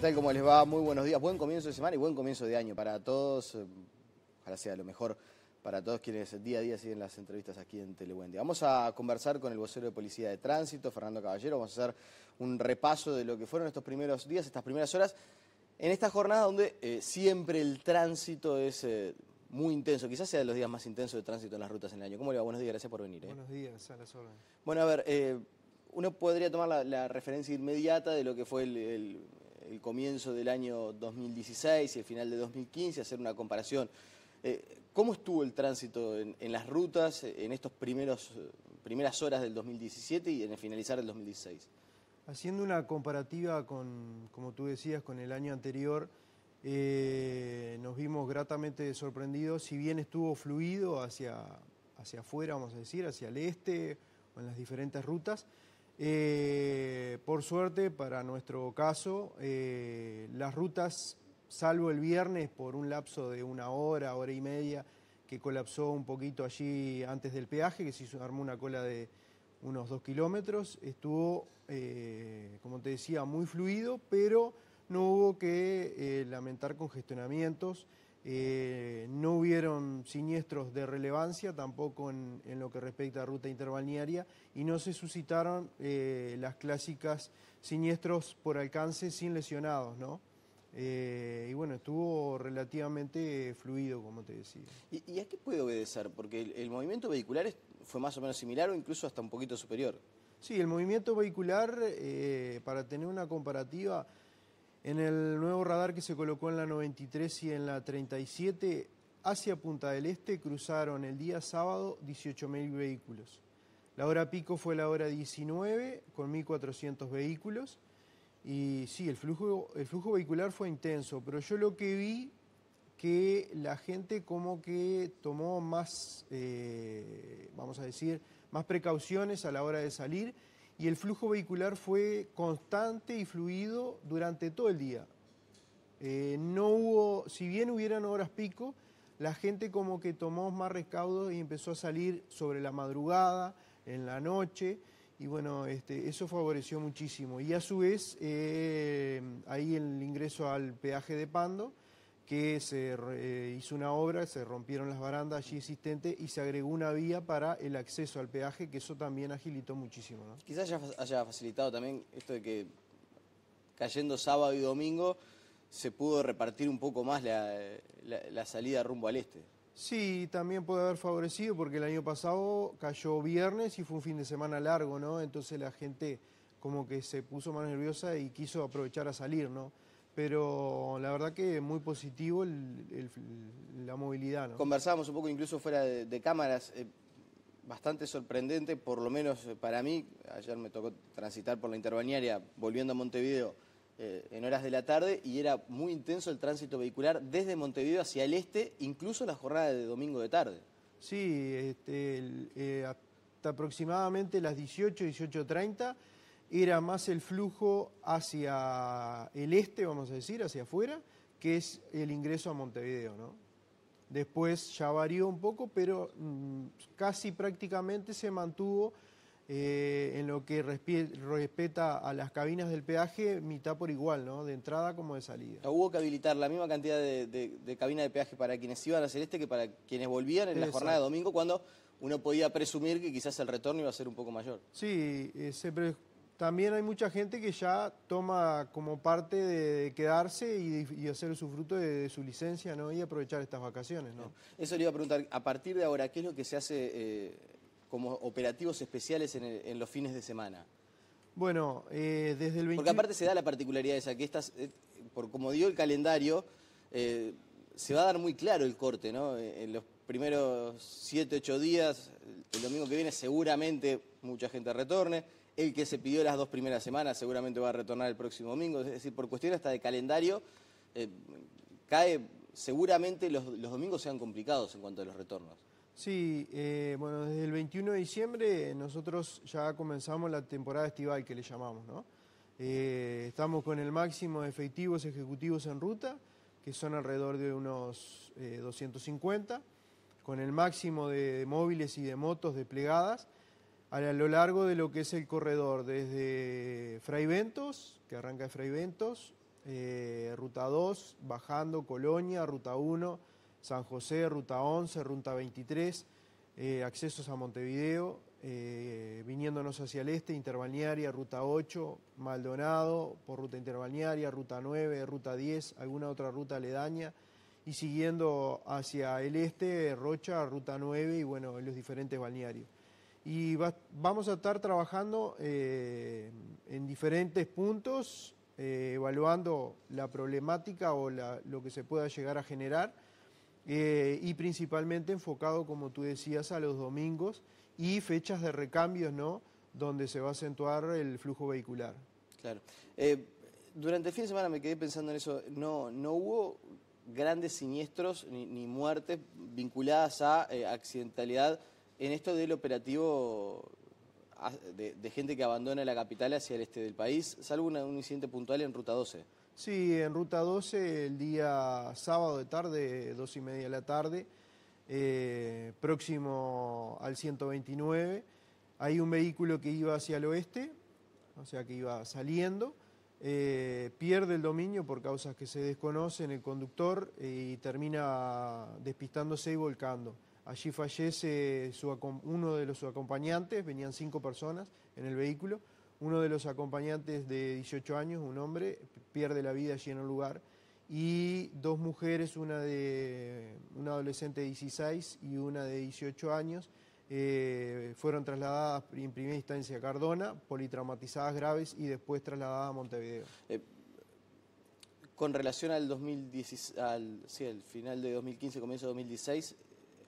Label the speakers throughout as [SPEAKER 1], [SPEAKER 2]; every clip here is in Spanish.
[SPEAKER 1] tal? ¿Cómo les va? Muy buenos días. Buen comienzo de semana y buen comienzo de año para todos. Ojalá sea lo mejor para todos quienes día a día siguen las entrevistas aquí en Telewendy. Vamos a conversar con el vocero de Policía de Tránsito, Fernando Caballero. Vamos a hacer un repaso de lo que fueron estos primeros días, estas primeras horas, en esta jornada donde siempre el tránsito es muy intenso. Quizás sea de los días más intensos de tránsito en las rutas en el año. ¿Cómo le va? Buenos días, gracias por venir.
[SPEAKER 2] Buenos días, a las órdenes.
[SPEAKER 1] Bueno, a ver, uno podría tomar la referencia inmediata de lo que fue el comienzo del año 2016 y el final de 2015, hacer una comparación. ¿Cómo estuvo el tránsito en las rutas en estos primeras horas del 2017 y en el finalizar del 2016?
[SPEAKER 2] Haciendo una comparativa con, como tú decías, con el año anterior, nos vimos gratamente sorprendidos, si bien estuvo fluido hacia afuera, vamos a decir, hacia el este o en las diferentes rutas. Por suerte, para nuestro caso, las rutas, salvo el viernes por un lapso de una hora, hora y media, que colapsó un poquito allí antes del peaje, que se armó una cola de unos 2 kilómetros, estuvo, como te decía, muy fluido, pero no hubo que lamentar congestionamientos. No hubieron siniestros de relevancia tampoco en lo que respecta a ruta interbalnearia y no se suscitaron las clásicas siniestros por alcance sin lesionados, ¿no? Y bueno, estuvo relativamente fluido, como te decía.
[SPEAKER 1] ¿Y a qué puede obedecer? Porque el movimiento vehicular fue más o menos similar o incluso hasta un poquito superior.
[SPEAKER 2] Sí, el movimiento vehicular, para tener una comparativa, en el nuevo radar que se colocó en la 93 y en la 37, hacia Punta del Este cruzaron el día sábado 18.000 vehículos. La hora pico fue la hora 19 con 1.400 vehículos. Y sí, el flujo vehicular fue intenso, pero yo lo que vi que la gente como que tomó más, vamos a decir, más precauciones a la hora de salir, y el flujo vehicular fue constante y fluido durante todo el día. No hubo, si bien hubieran horas pico, la gente como que tomó más recaudos y empezó a salir sobre la madrugada, en la noche, y bueno, eso favoreció muchísimo. Y a su vez, ahí el ingreso al peaje de Pando, que se hizo una obra, se rompieron las barandas allí existentes y se agregó una vía para el acceso al peaje, que eso también agilitó muchísimo, ¿no?
[SPEAKER 1] Quizás haya facilitado también esto de que cayendo sábado y domingo se pudo repartir un poco más la salida rumbo al este.
[SPEAKER 2] Sí, también puede haber favorecido porque el año pasado cayó viernes y fue un fin de semana largo, ¿no? Entonces la gente como que se puso más nerviosa y quiso aprovechar a salir, ¿no? Pero la verdad que muy positivo la movilidad, ¿no?
[SPEAKER 1] Conversábamos un poco incluso fuera de cámaras, bastante sorprendente, por lo menos para mí. Ayer me tocó transitar por la interbalnearia volviendo a Montevideo en horas de la tarde y era muy intenso el tránsito vehicular desde Montevideo hacia el este, incluso la jornada de domingo de tarde.
[SPEAKER 2] Sí, hasta aproximadamente las 18, 18:30 era más el flujo hacia el este, vamos a decir, hacia afuera, que es el ingreso a Montevideo, ¿no? Después ya varió un poco, pero casi prácticamente se mantuvo en lo que respeta a las cabinas del peaje, mitad por igual, ¿no? De entrada como de salida.
[SPEAKER 1] Hubo que habilitar la misma cantidad de cabina de peaje para quienes iban hacia el este que para quienes volvían en la jornada de domingo, cuando uno podía presumir que quizás el retorno iba a ser un poco mayor.
[SPEAKER 2] Sí, también hay mucha gente que ya toma como parte de quedarse y hacer el usufruto de su licencia, ¿no? Y aprovechar estas vacaciones, ¿no?
[SPEAKER 1] Eso le iba a preguntar, a partir de ahora, ¿qué es lo que se hace como operativos especiales en los fines de semana?
[SPEAKER 2] Bueno, desde el 21...
[SPEAKER 1] Porque aparte se da la particularidad esa, que por como dio el calendario, se va a dar muy claro el corte, ¿no? En los primeros 7, 8 días, el domingo que viene seguramente mucha gente retorne. El que se pidió las 2 primeras semanas seguramente va a retornar el próximo domingo. Es decir, por cuestión hasta de calendario, seguramente los domingos sean complicados en cuanto a los retornos.
[SPEAKER 2] Sí, bueno, desde el 21 de diciembre nosotros ya comenzamos la temporada estival que le llamamos, ¿no? Estamos con el máximo de efectivos ejecutivos en ruta, que son alrededor de unos 250, con el máximo de móviles y de motos desplegadas a lo largo de lo que es el corredor, desde Fraiventos, que arranca de Fraiventos, Ruta 2, bajando Colonia, Ruta 1, San José, Ruta 11, Ruta 23, accesos a Montevideo, viniéndonos hacia el este, interbalnearia, Ruta 8, Maldonado, por ruta interbalnearia, Ruta 9, Ruta 10, alguna otra ruta aledaña, y siguiendo hacia el este, Rocha, Ruta 9 y bueno, los diferentes balnearios. Y vamos a estar trabajando en diferentes puntos, evaluando la problemática o lo que se pueda llegar a generar, y principalmente enfocado, como tú decías, a los domingos y fechas de recambios, ¿no?, donde se va a acentuar el flujo vehicular.
[SPEAKER 1] Claro. Durante el fin de semana me quedé pensando en eso. No hubo grandes siniestros ni muertes vinculadas a accidentalidad en esto del operativo de gente que abandona la capital hacia el este del país, salvo un incidente puntual en Ruta 12.
[SPEAKER 2] Sí, en Ruta 12 el día sábado de tarde, 2:30 de la tarde, próximo al 129, hay un vehículo que iba hacia el oeste, o sea que iba saliendo, pierde el dominio por causas que se desconocen el conductor y termina despistándose y volcando. Allí fallece uno de los acompañantes, venían 5 personas en el vehículo. Uno de los acompañantes de 18 años, un hombre, pierde la vida allí en el lugar. Y 2 mujeres, una adolescente de 16 y una de 18 años, fueron trasladadas en primera instancia a Cardona, politraumatizadas graves y después trasladadas a Montevideo.
[SPEAKER 1] Con relación al 2010, al final de 2015, comienzo de 2016,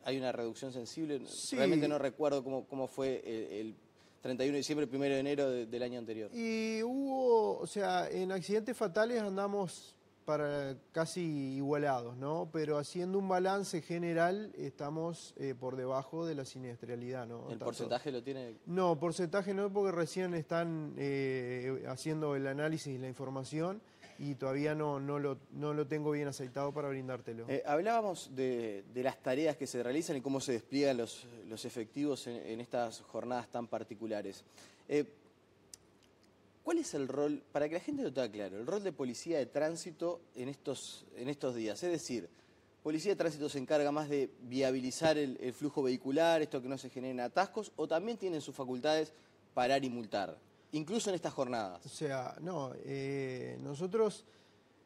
[SPEAKER 1] ¿hay una reducción sensible?
[SPEAKER 2] Sí.
[SPEAKER 1] Realmente no recuerdo cómo fue el 31 de diciembre, 1 de enero del año anterior.
[SPEAKER 2] Y hubo, o sea, en accidentes fatales andamos para casi igualados, ¿no? Pero haciendo un balance general estamos por debajo de la siniestralidad, ¿no?
[SPEAKER 1] ¿El porcentaje lo tiene?
[SPEAKER 2] No, porcentaje no, porque recién están haciendo el análisis y la información y todavía no lo tengo bien aceitado para brindártelo.
[SPEAKER 1] Hablábamos de las tareas que se realizan y cómo se despliegan los efectivos en estas jornadas tan particulares. ¿Cuál es el rol, para que la gente lo tenga claro, el rol de policía de tránsito en estos días? Es decir, policía de tránsito se encarga más de viabilizar el flujo vehicular, esto que no se generen atascos, o también tienen sus facultades parar y multar, incluso en estas jornadas.
[SPEAKER 2] O sea, no, nosotros,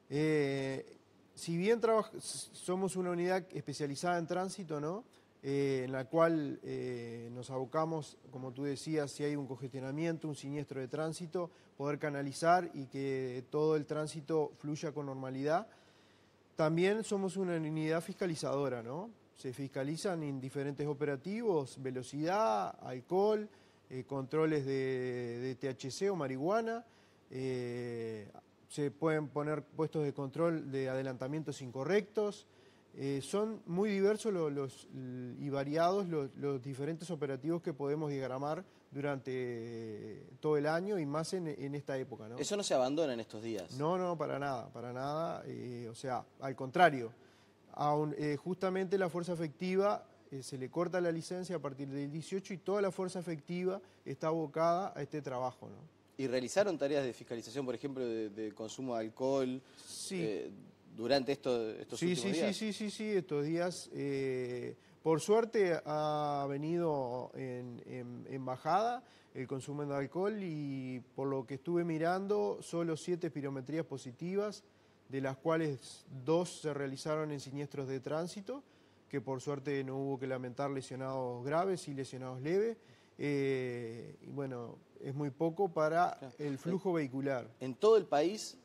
[SPEAKER 2] si bien somos una unidad especializada en tránsito, ¿no?, en la cual nos abocamos, como tú decías, si hay un congestionamiento, un siniestro de tránsito, poder canalizar y que todo el tránsito fluya con normalidad. También somos una unidad fiscalizadora, ¿no? Se fiscalizan en diferentes operativos, velocidad, alcohol, controles de THC o marihuana, se pueden poner puestos de control de adelantamientos incorrectos. Son muy diversos y variados los diferentes operativos que podemos diagramar durante todo el año y más en esta época, ¿no?
[SPEAKER 1] ¿Eso no se abandona en estos días?
[SPEAKER 2] No, para nada. O sea, al contrario, justamente la fuerza efectiva se le corta la licencia a partir del 18 y toda la fuerza efectiva está abocada a este trabajo, ¿no?
[SPEAKER 1] ¿Y realizaron tareas de fiscalización, por ejemplo, de consumo de alcohol?
[SPEAKER 2] Sí.
[SPEAKER 1] Durante estos últimos días.
[SPEAKER 2] Sí, estos días, por suerte ha venido en bajada el consumo de alcohol y por lo que estuve mirando, solo 7 espirometrías positivas, de las cuales 2 se realizaron en siniestros de tránsito, que por suerte no hubo que lamentar lesionados graves y lesionados leves. Y bueno, es muy poco para el flujo vehicular.
[SPEAKER 1] En todo el país,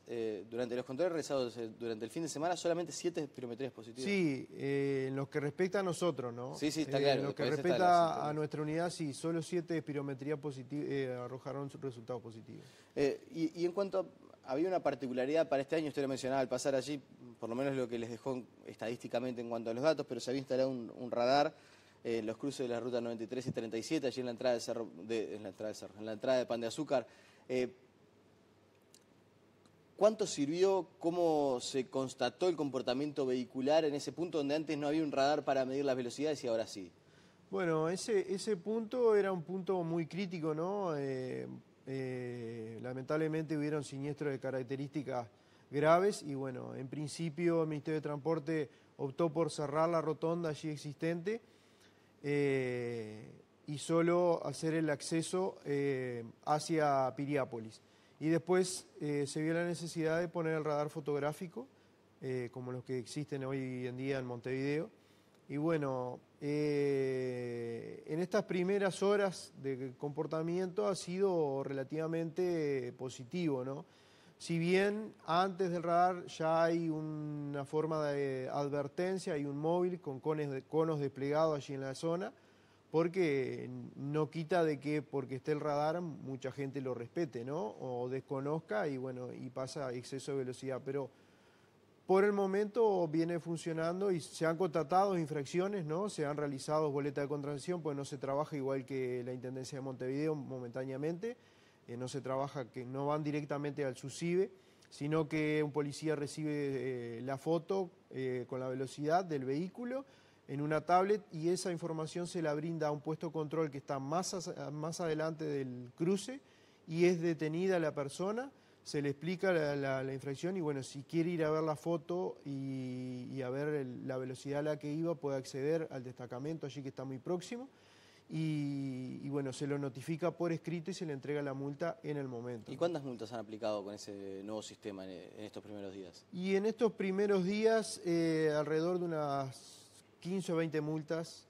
[SPEAKER 1] durante los controles realizados durante el fin de semana, solamente 7 espirometrías positivas.
[SPEAKER 2] Sí, en lo que respecta a nosotros, ¿no?
[SPEAKER 1] Sí, está claro.
[SPEAKER 2] En lo que respecta a nuestra unidad, sí, solo 7 espirometrías arrojaron resultados positivos.
[SPEAKER 1] Y en cuanto había una particularidad para este año, usted lo mencionaba al pasar allí, por lo menos lo que les dejó estadísticamente en cuanto a los datos, pero se había instalado un radar en los cruces de la ruta 93 y 37, allí en la entrada en la entrada de Pan de Azúcar. ¿Cuánto sirvió? ¿Cómo se constató el comportamiento vehicular en ese punto donde antes no había un radar para medir las velocidades y ahora sí?
[SPEAKER 2] Bueno, ese punto era un punto muy crítico, ¿no? Lamentablemente hubieron siniestros de características graves y bueno, en principio el Ministerio de Transporte optó por cerrar la rotonda allí existente y solo hacer el acceso hacia Piriápolis. Y después se vio la necesidad de poner el radar fotográfico, como los que existen hoy en día en Montevideo. Y bueno, en estas primeras horas de comportamiento ha sido relativamente positivo, ¿no? Si bien antes del radar ya hay una forma de advertencia, hay un móvil con conos desplegados allí en la zona, porque no quita de que porque esté el radar mucha gente lo respete, ¿no? O desconozca y bueno, y pasa exceso de velocidad, pero por el momento viene funcionando y se han constatado infracciones, ¿no? Se han realizado boletas de contravención, pues no se trabaja igual que la Intendencia de Montevideo momentáneamente, no se trabaja, que no van directamente al SUSIBE, sino que un policía recibe la foto con la velocidad del vehículo en una tablet y esa información se la brinda a un puesto de control que está más adelante del cruce y es detenida la persona, se le explica la infracción y bueno, si quiere ir a ver la foto y a ver la velocidad a la que iba, puede acceder al destacamento allí que está muy próximo y bueno, se lo notifica por escrito y se le entrega la multa en el momento.
[SPEAKER 1] ¿Y cuántas multas han aplicado con ese nuevo sistema en estos primeros días?
[SPEAKER 2] Y en estos primeros días alrededor de unas 15 o 20 multas,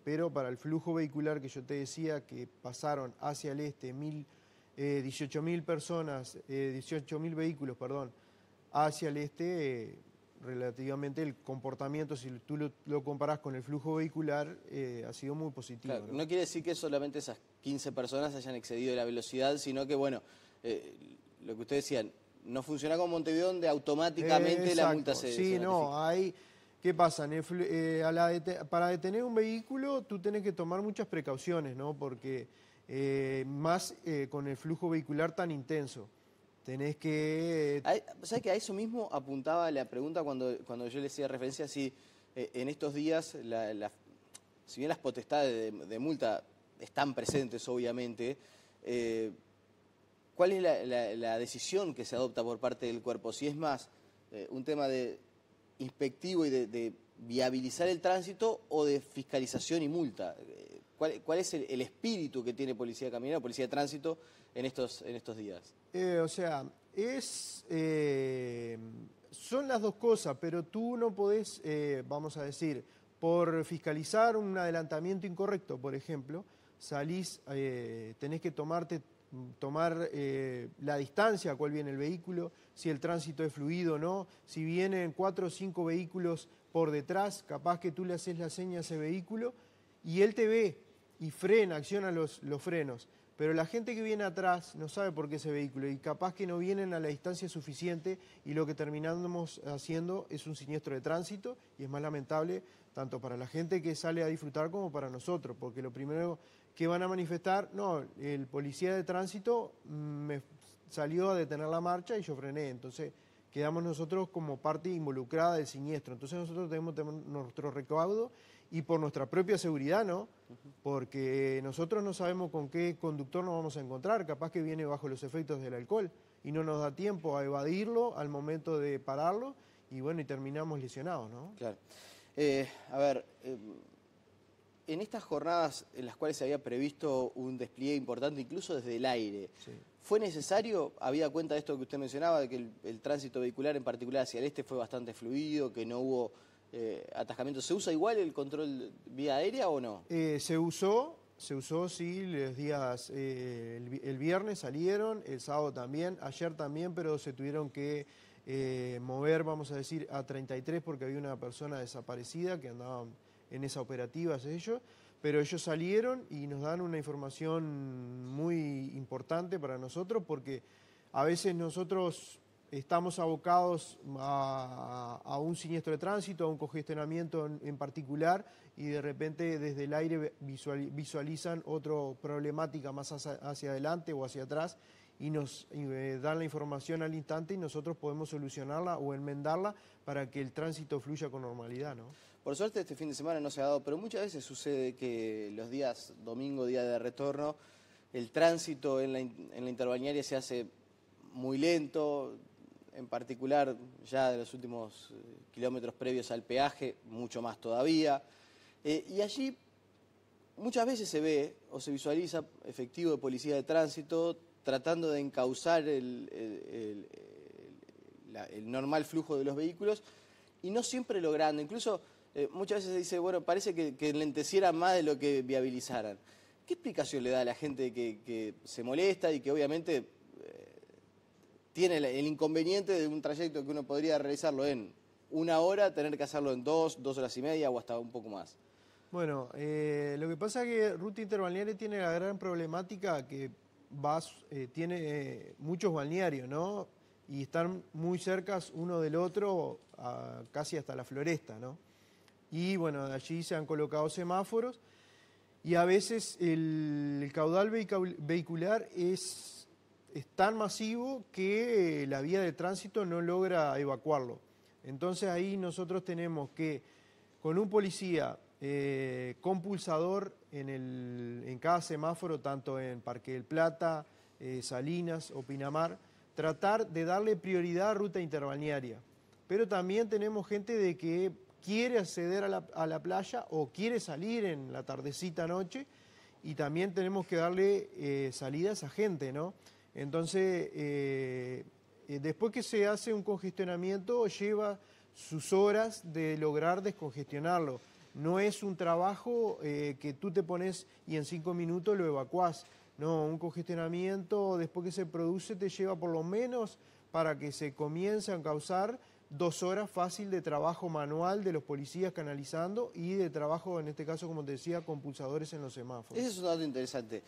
[SPEAKER 2] pero para el flujo vehicular que yo te decía que pasaron hacia el este 18.000 personas, 18.000 vehículos, perdón, hacia el este, relativamente el comportamiento, si tú lo comparás con el flujo vehicular, ha sido muy positivo.
[SPEAKER 1] Claro, no quiere decir que solamente esas 15 personas hayan excedido la velocidad, sino que, bueno, lo que ustedes decían, no funciona como Montevideo, donde automáticamente la multa se
[SPEAKER 2] Sí,
[SPEAKER 1] notifica.
[SPEAKER 2] hay... ¿Qué pasa? Para detener un vehículo tú tienes que tomar muchas precauciones, ¿no? Porque más con el flujo vehicular tan intenso. Tenés que...
[SPEAKER 1] ¿Sabes que a eso mismo apuntaba la pregunta cuando yo le hacía referencia si en estos días, si bien las potestades de multa están presentes, obviamente, ¿cuál es la decisión que se adopta por parte del cuerpo? Si es más un tema de inspectivo y de viabilizar el tránsito o de fiscalización y multa. ¿Cuál es el espíritu que tiene Policía Caminera o Policía de Tránsito en estos días?
[SPEAKER 2] Son las dos cosas, pero tú no podés, vamos a decir, por fiscalizar un adelantamiento incorrecto, por ejemplo, salís, tenés que tomar la distancia a cuál viene el vehículo, si el tránsito es fluido o no, si vienen 4 o 5 vehículos por detrás, capaz que tú le haces la seña a ese vehículo y él te ve y frena, acciona los frenos. Pero la gente que viene atrás no sabe por qué ese vehículo y capaz que no vienen a la distancia suficiente y lo que terminamos haciendo es un siniestro de tránsito y es más lamentable tanto para la gente que sale a disfrutar como para nosotros, porque lo primero que van a manifestar, no, el policía de tránsito me salió a detener la marcha y yo frené, entonces quedamos nosotros como parte involucrada del siniestro, entonces nosotros tenemos nuestro recaudo y por nuestra propia seguridad, ¿no? Porque nosotros no sabemos con qué conductor nos vamos a encontrar, capaz que viene bajo los efectos del alcohol y no nos da tiempo a evadirlo al momento de pararlo y bueno, y terminamos lesionados, ¿no?
[SPEAKER 1] Claro. En estas jornadas en las cuales se había previsto un despliegue importante, incluso desde el aire, sí. ¿Fue necesario, habida cuenta de esto que usted mencionaba, de que el tránsito vehicular en particular hacia el este fue bastante fluido, que no hubo atascamiento? ¿Se usa igual el control vía aérea o no?
[SPEAKER 2] Se usó, sí, los días, el viernes salieron, el sábado también, ayer también, pero se tuvieron que mover, vamos a decir, a 33 porque había una persona desaparecida que andaba en esa operativa, pero ellos salieron y nos dan una información muy importante para nosotros porque a veces nosotros estamos abocados a un siniestro de tránsito, a un congestionamiento en particular y de repente desde el aire visualizan otra problemática más hacia adelante o hacia atrás y nos dan la información al instante y nosotros podemos solucionarla o enmendarla para que el tránsito fluya con normalidad, ¿no?
[SPEAKER 1] Por suerte este fin de semana no se ha dado, pero muchas veces sucede que los días domingo, día de retorno, el tránsito en la interbalnearia se hace muy lento, en particular ya de los últimos kilómetros previos al peaje, mucho más todavía. Y allí muchas veces se ve o se visualiza efectivo de policía de tránsito tratando de encauzar el normal flujo de los vehículos y no siempre logrando. Incluso muchas veces se dice, bueno, parece que enlentecieran más de lo que viabilizaran. ¿Qué explicación le da a la gente que se molesta y que obviamente tiene el inconveniente de un trayecto que uno podría realizarlo en 1 hora, tener que hacerlo en 2 horas y media o hasta un poco más?
[SPEAKER 2] Bueno, lo que pasa es que Ruta Interbalnearia tiene la gran problemática que tiene muchos balnearios, ¿no? Y están muy cerca uno del otro, casi hasta la Floresta, ¿no? Y bueno, de allí se han colocado semáforos y a veces el caudal vehicular es tan masivo que la vía de tránsito no logra evacuarlo. Entonces ahí nosotros tenemos que, con un policía con pulsador en cada semáforo, tanto en Parque del Plata, Salinas o Pinamar, tratar de darle prioridad a Ruta Interbalnearia. Pero también tenemos gente de que quiere acceder a la playa o quiere salir en la tardecita noche y también tenemos que darle salida a esa gente, ¿no? Entonces, después que se hace un congestionamiento, lleva sus horas de lograr descongestionarlo. No es un trabajo que tú te pones y en 5 minutos lo evacuás. No, un congestionamiento después que se produce te lleva por lo menos para que se comience a causar 2 horas fácil de trabajo manual de los policías canalizando y de trabajo, en este caso, como te decía, con pulsadores en los semáforos.
[SPEAKER 1] Ese es un dato interesante.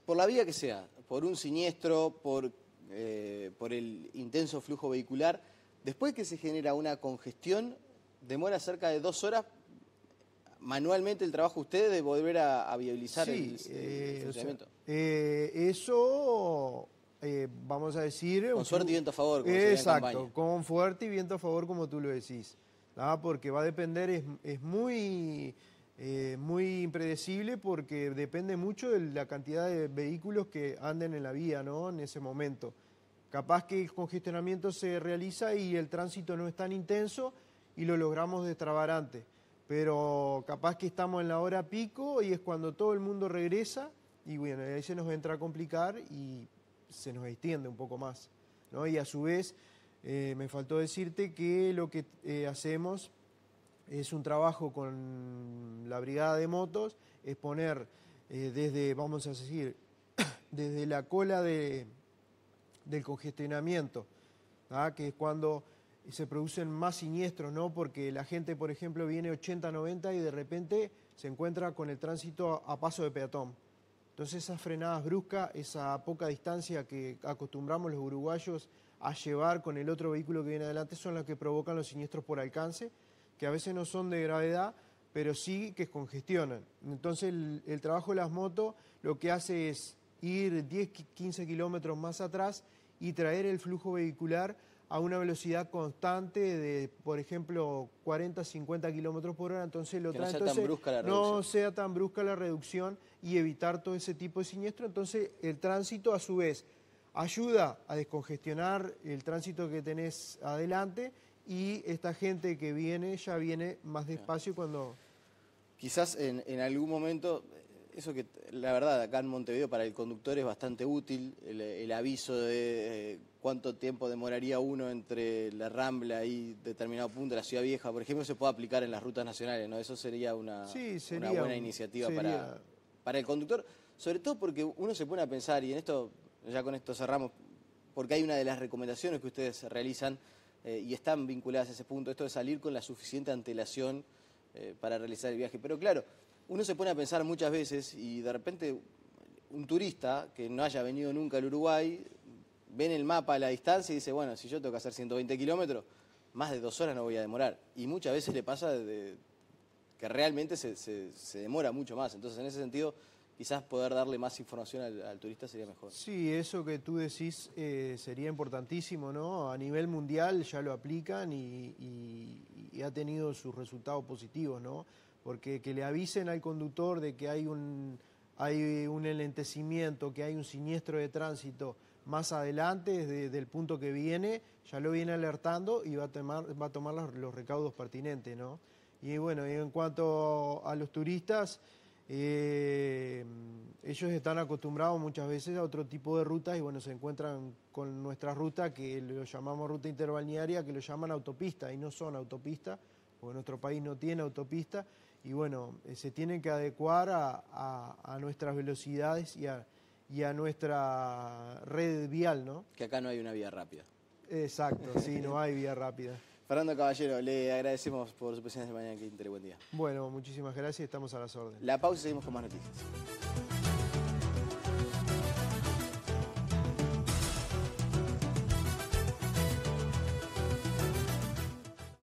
[SPEAKER 1] Por la vía que sea, por un siniestro, por el intenso flujo vehicular, después que se genera una congestión, demora cerca de 2 horas manualmente el trabajo de ustedes de volver a viabilizar el funcionamiento.
[SPEAKER 2] Eso, vamos a decir...
[SPEAKER 1] Con suerte y viento a favor, como
[SPEAKER 2] exacto, con fuerte y viento a favor, como tú lo decís. Porque va a depender, es muy impredecible porque depende mucho de la cantidad de vehículos que anden en la vía, ¿no? En ese momento. Capaz que el congestionamiento se realiza y el tránsito no es tan intenso y lo logramos destrabar antes. Pero capaz que estamos en la hora pico y es cuando todo el mundo regresa y bueno, ahí se nos entra a complicar y se nos extiende un poco más, ¿no? Y a su vez, me faltó decirte que lo que hacemos es un trabajo con la brigada de motos, es poner desde, vamos a decir, desde la cola del congestionamiento, ¿ah? Que es cuando se producen más siniestros, ¿no? Porque la gente, por ejemplo, viene 80, 90 y de repente se encuentra con el tránsito a paso de peatón. Entonces esas frenadas bruscas, esa poca distancia que acostumbramos los uruguayos a llevar con el otro vehículo que viene adelante son las que provocan los siniestros por alcance, que a veces no son de gravedad, pero sí que congestionan. Entonces el trabajo de las motos lo que hace es ir 10, 15 kilómetros más atrás y traer el flujo vehicular a una velocidad constante de, por ejemplo, 40, 50 kilómetros por hora, entonces lo trae, no sea tan brusca la reducción y evitar todo ese tipo de siniestro. Entonces el tránsito a su vez ayuda a descongestionar el tránsito que tenés adelante y esta gente que viene ya viene más despacio cuando...
[SPEAKER 1] Quizás en algún momento... Eso que, la verdad, acá en Montevideo para el conductor es bastante útil, el aviso de cuánto tiempo demoraría uno entre la Rambla y determinado punto de la Ciudad Vieja, por ejemplo, se puede aplicar en las rutas nacionales, ¿no? Eso sería una buena iniciativa para el conductor, sobre todo porque uno se pone a pensar, y en esto, ya con esto cerramos, porque hay una de las recomendaciones que ustedes realizan y están vinculadas a ese punto, esto de salir con la suficiente antelación para realizar el viaje. Pero claro, uno se pone a pensar muchas veces y de repente un turista que no haya venido nunca al Uruguay ve en el mapa a la distancia y dice, bueno, si yo tengo que hacer 120 kilómetros, más de 2 horas no voy a demorar. Y muchas veces le pasa que realmente se demora mucho más. Entonces, en ese sentido, quizás poder darle más información al turista sería mejor.
[SPEAKER 2] Sí, eso que tú decís sería importantísimo, ¿no? A nivel mundial ya lo aplican y ha tenido sus resultados positivos, ¿no? Porque que le avisen al conductor de que hay un enlentecimiento, que hay un siniestro de tránsito más adelante, desde el punto que viene, ya lo viene alertando y va a tomar los recaudos pertinentes, ¿no? Y bueno, y en cuanto a los turistas, ellos están acostumbrados muchas veces a otro tipo de rutas y bueno, se encuentran con nuestra ruta, que lo llamamos ruta interbalnearia, que lo llaman autopista y no son autopistas, porque nuestro país no tiene autopista y bueno, se tienen que adecuar a nuestras velocidades y a nuestra red vial, ¿no?
[SPEAKER 1] Que acá no hay una vía rápida.
[SPEAKER 2] Exacto, sí, no hay vía rápida.
[SPEAKER 1] Fernando Caballero, le agradecemos por su presencia de mañana aquí en Tele Buen Día.
[SPEAKER 2] Bueno, muchísimas gracias, estamos a las órdenes.
[SPEAKER 1] La pausa y seguimos con más noticias.